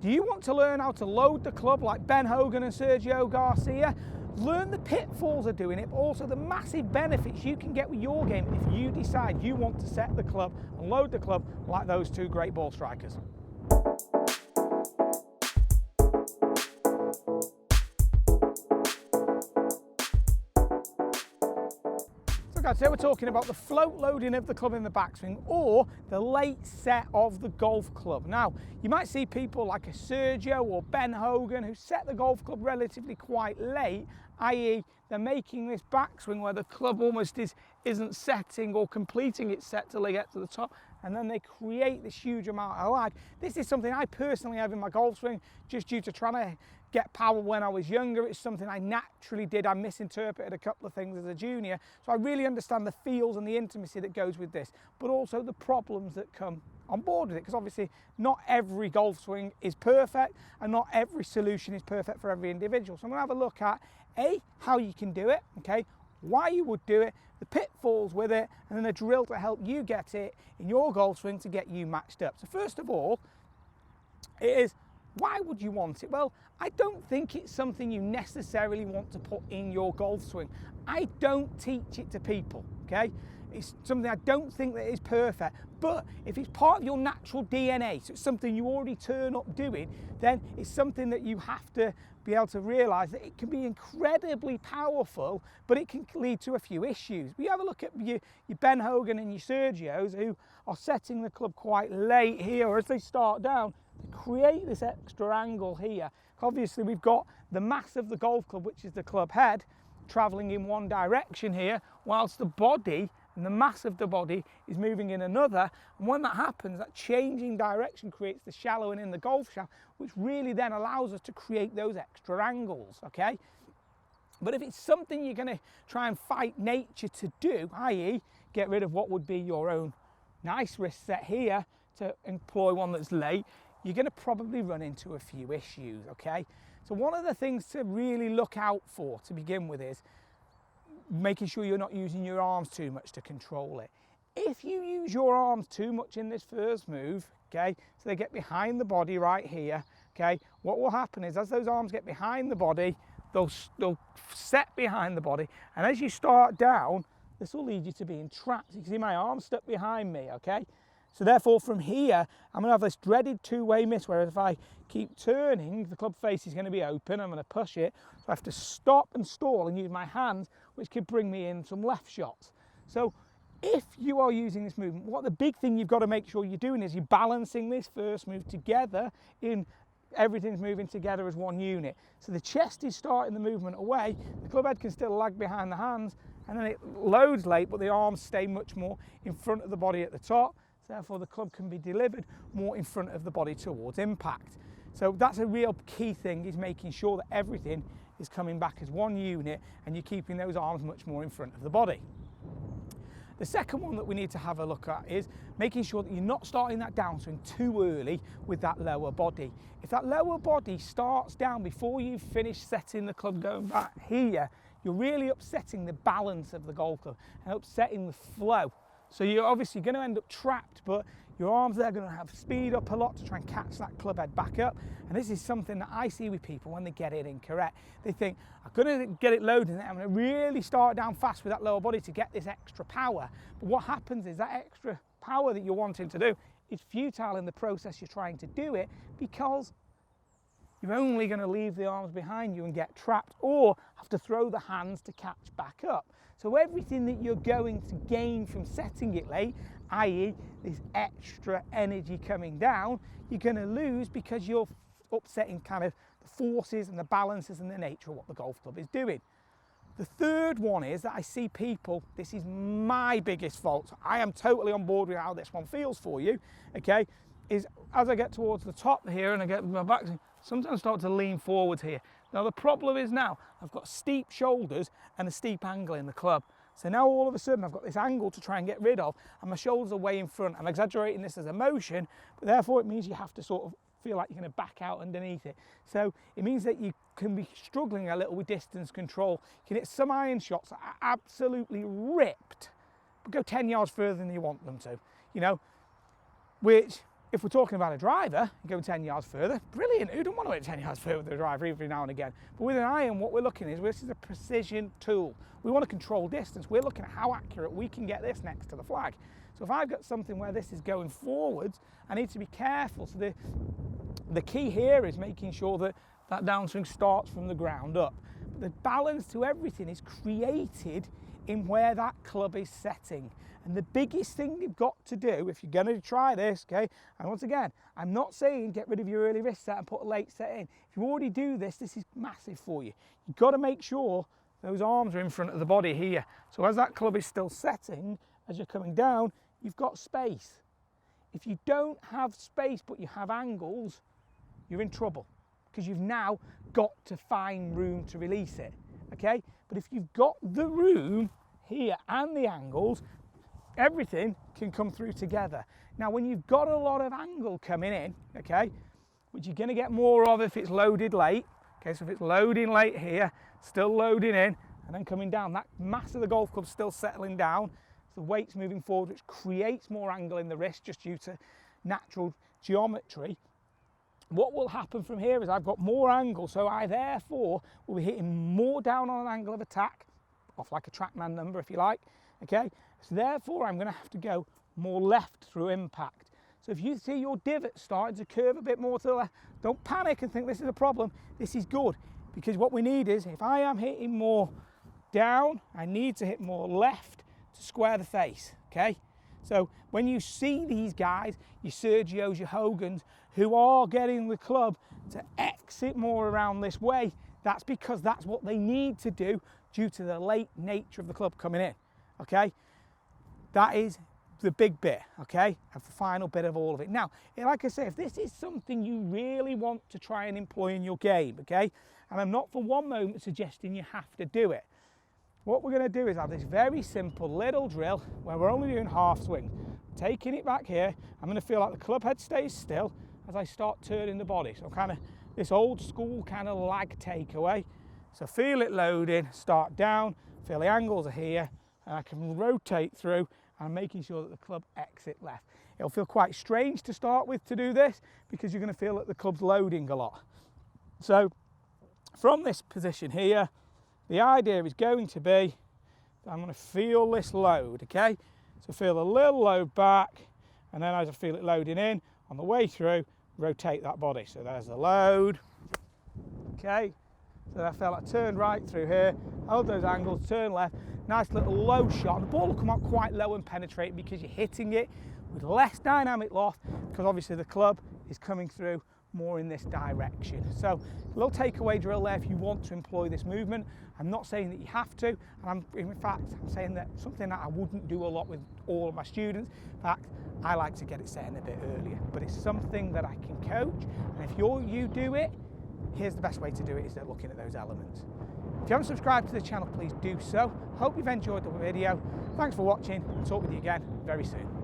Do you want to learn how to load the club like Ben Hogan and Sergio Garcia? Learn the pitfalls of doing it, but also the massive benefits you can get with your game if you decide you want to set the club and load the club like those two great ball strikers. So guys, today we're talking about the float loading of the club in the backswing, or the late set of the golf club. Now, you might see people like a Sergio or Ben Hogan who set the golf club relatively quite late, i.e. they're making this backswing where the club almost isn't setting or completing its set till they get to the top, and then they create this huge amount of lag. This is something I personally have in my golf swing just due to trying to get power when I was younger. It's something I naturally did. I misinterpreted a couple of things as a junior, so I really understand the feels and the intimacy that goes with this, but also the problems that come on board with it, because obviously not every golf swing is perfect and not every solution is perfect for every individual. So I'm going to have a look at how you can do it, okay, why you would do it, the pitfalls with it, and then a drill to help you get it in your golf swing to get you matched up. So first of all, it is, why would you want it? Well, I don't think it's something you necessarily want to put in your golf swing. I don't teach it to people, okay? It's something I don't think that is perfect, but if it's part of your natural DNA, so it's something you already turn up doing, then it's something that you have to be able to realise that it can be incredibly powerful, but it can lead to a few issues. We have a look at your Ben Hogan and your Sergios who are setting the club quite late here, or as they start down, to create this extra angle here. Obviously we've got the mass of the golf club, which is the club head, travelling in one direction here, whilst the body and the mass of the body is moving in another. And when that happens, that changing direction creates the shallowing in the golf shaft, which really then allows us to create those extra angles, okay? But if it's something you're going to try and fight nature to do, i.e. get rid of what would be your own nice wrist set here to employ one that's late, you're going to probably run into a few issues, okay? So one of the things to really look out for to begin with is making sure you're not using your arms too much to control it. If you use your arms too much in this first move, okay, so they get behind the body right here, okay, what will happen is as those arms get behind the body, they'll set behind the body, and as you start down, this will lead you to being trapped. You can see my arms stuck behind me, okay? So therefore from here, I'm going to have this dreaded two-way miss, whereas if I keep turning, the club face is going to be open, I'm going to push it, so I have to stop and stall and use my hands, which could bring me in some left shots. So if you are using this movement, what the big thing you've got to make sure you're doing is you're balancing this first move together in everything's moving together as one unit. So the chest is starting the movement away, the club head can still lag behind the hands, and then it loads late, but the arms stay much more in front of the body at the top. Therefore the club can be delivered more in front of the body towards impact. So that's a real key thing, is making sure that everything is coming back as one unit and you're keeping those arms much more in front of the body. The second one that we need to have a look at is making sure that you're not starting that downswing too early with that lower body. If that lower body starts down before you've finished setting the club going back here, you're really upsetting the balance of the golf club and upsetting the flow. So you're obviously going to end up trapped, but your arms there are going to have speed up a lot to try and catch that club head back up. And this is something that I see with people when they get it incorrect. They think, I'm going to get it loaded and I'm going to really start down fast with that lower body to get this extra power. But what happens is that extra power that you're wanting to do is futile in the process you're trying to do it, because you're only going to leave the arms behind you and get trapped, or have to throw the hands to catch back up. So everything that you're going to gain from setting it late, i.e. this extra energy coming down, you're going to lose because you're upsetting kind of the forces and the balances and the nature of what the golf club is doing. The third one is that I see people, this is my biggest fault, so I am totally on board with how this one feels for you, okay, is as I get towards the top here and I get my back, sometimes start to lean forward here. Now the problem is now I've got steep shoulders and a steep angle in the club. So now all of a sudden I've got this angle to try and get rid of, and my shoulders are way in front. I'm exaggerating this as a motion, but therefore it means you have to sort of feel like you're going to back out underneath it. So it means that you can be struggling a little with distance control. You can hit some iron shots that are absolutely ripped, but go 10 yards further than you want them to, you know, which if we're talking about a driver, going 10 yards further, brilliant. Who don't want to hit 10 yards further with a driver every now and again? But with an iron, what we're looking at is this is a precision tool. We want to control distance. We're looking at how accurate we can get this next to the flag. So if I've got something where this is going forwards, I need to be careful. So the key here is making sure that that downswing starts from the ground up. But the balance to everything is created in where that club is setting. And the biggest thing you've got to do if you're going to try this, okay, and once again, I'm not saying get rid of your early wrist set and put a late set in. If you already do this, this is massive for you. You've got to make sure those arms are in front of the body here. So as that club is still setting, as you're coming down, you've got space. If you don't have space but you have angles, you're in trouble because you've now got to find room to release it, okay? But if you've got the room here and the angles, everything can come through together. Now, when you've got a lot of angle coming in, okay, which you're going to get more of if it's loaded late, okay, so if it's loading late here, still loading in, and then coming down, that mass of the golf club's still settling down, so the weight's moving forward, which creates more angle in the wrist just due to natural geometry. What will happen from here is I've got more angle, so I therefore will be hitting more down on an angle of attack, off like a TrackMan number if you like, okay? So therefore I'm going to have to go more left through impact. So if you see your divot starting to curve a bit more to the left, don't panic and think this is a problem. This is good, because what we need is, if I am hitting more down, I need to hit more left to square the face, okay? So when you see these guys, your Sergios, your Hogans, who are getting the club to exit more around this way, that's because that's what they need to do due to the late nature of the club coming in, okay? That is the big bit, okay, of the final bit of all of it. Now, like I say, if this is something you really want to try and employ in your game, okay, and I'm not for one moment suggesting you have to do it, what we're going to do is have this very simple little drill where we're only doing half swing. Taking it back here, I'm going to feel like the club head stays still as I start turning the body. So kind of this old school kind of lag takeaway. So feel it loading, start down, feel the angles are here, and I can rotate through, and I'm making sure that the club exit left. It'll feel quite strange to start with to do this because you're going to feel that the club's loading a lot. So from this position here, the idea is going to be that I'm going to feel this load, okay? So feel a little load back, and then as I feel it loading in, on the way through, rotate that body. So there's the load, okay? So I felt I turned right through here, hold those angles, turn left, nice little low shot. And the ball will come out quite low and penetrate because you're hitting it with less dynamic loft, because obviously the club is coming through more in this direction. So a little takeaway drill there if you want to employ this movement. I'm not saying that you have to, and in fact I'm saying that something that I wouldn't do a lot with all of my students. In fact, I like to get it set in a bit earlier, but it's something that I can coach, and if you do it, here's the best way to do it, is looking at those elements. If you haven't subscribed to the channel, please do so. Hope you've enjoyed the video. Thanks for watching, and talk with you again very soon.